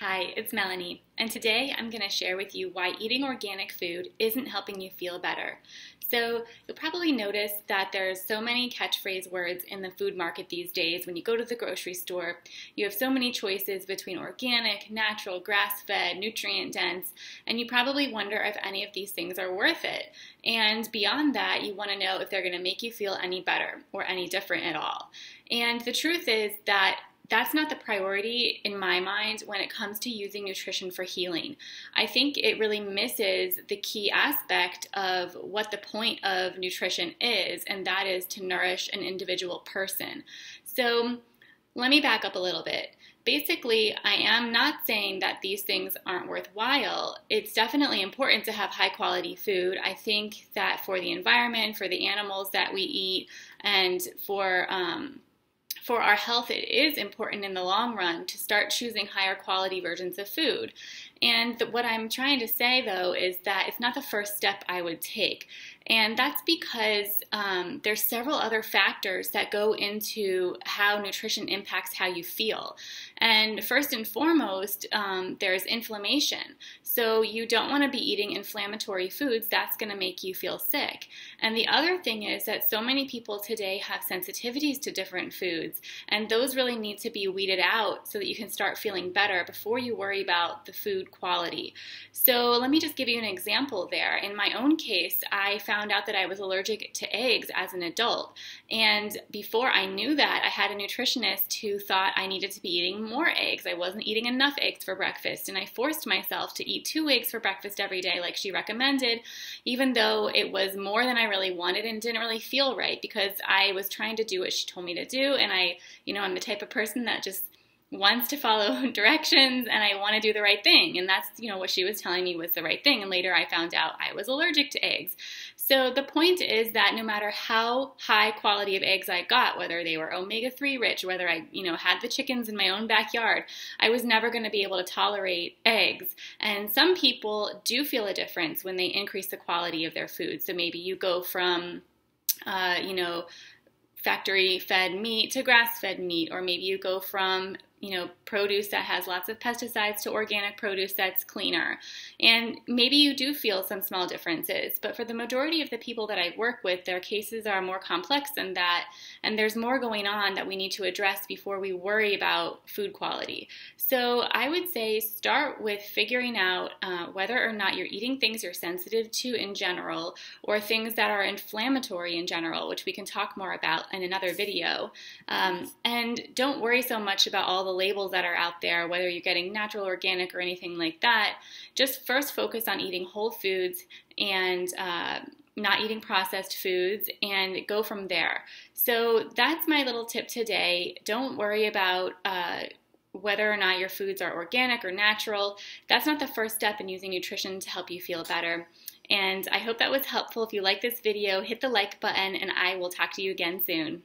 Hi, it's Melanie, and today I'm going to share with you why eating organic food isn't helping you feel better. So, you'll probably notice that there's so many catchphrase words in the food market these days. When you go to the grocery store, you have so many choices between organic, natural, grass-fed, nutrient-dense, and you probably wonder if any of these things are worth it. And beyond that, you want to know if they're going to make you feel any better or any different at all. And the truth is that that's not the priority in my mind when it comes to using nutrition for healing. I think it really misses the key aspect of what the point of nutrition is, and that is to nourish an individual person. So let me back up a little bit. Basically, I am not saying that these things aren't worthwhile. It's definitely important to have high quality food. I think that for the environment, for the animals that we eat, and for our health, it is important in the long run to start choosing higher quality versions of food. And what I'm trying to say, though, is that it's not the first step I would take. And that's because there's several other factors that go into how nutrition impacts how you feel. And first and foremost, there's inflammation. So you don't want to be eating inflammatory foods. That's going to make you feel sick. And the other thing is that so many people today have sensitivities to different foods, and those really need to be weeded out so that you can start feeling better before you worry about the food quality. So let me just give you an example there. In my own case, I found out that I was allergic to eggs as an adult. And before I knew that, I had a nutritionist who thought I needed to be eating more eggs. I wasn't eating enough eggs for breakfast, and I forced myself to eat 2 eggs for breakfast every day like she recommended, even though it was more than I really wanted and didn't really feel right because I was trying to do what she told me to do. And I'm the type of person that just wants to follow directions, and I want to do the right thing. And that's, what she was telling me was the right thing. And later I found out I was allergic to eggs. So the point is that no matter how high quality of eggs I got, whether they were omega-3 rich, whether I, had the chickens in my own backyard, I was never going to be able to tolerate eggs. And some people do feel a difference when they increase the quality of their food. So maybe you go from, factory-fed meat to grass-fed meat, or maybe you go from produce that has lots of pesticides to organic produce that's cleaner. And maybe you do feel some small differences, but for the majority of the people that I work with, their cases are more complex than that, and there's more going on that we need to address before we worry about food quality. So I would say start with figuring out whether or not you're eating things you're sensitive to in general, or things that are inflammatory in general, which we can talk more about in another video. And don't worry so much about all the labels that are out there, whether you're getting natural, organic, or anything like that. Just first focus on eating whole foods and not eating processed foods, and go from there. So that's my little tip today. Don't worry about whether or not your foods are organic or natural. That's not the first step in using nutrition to help you feel better. And I hope that was helpful. If you like this video, hit the like button, and I will talk to you again soon.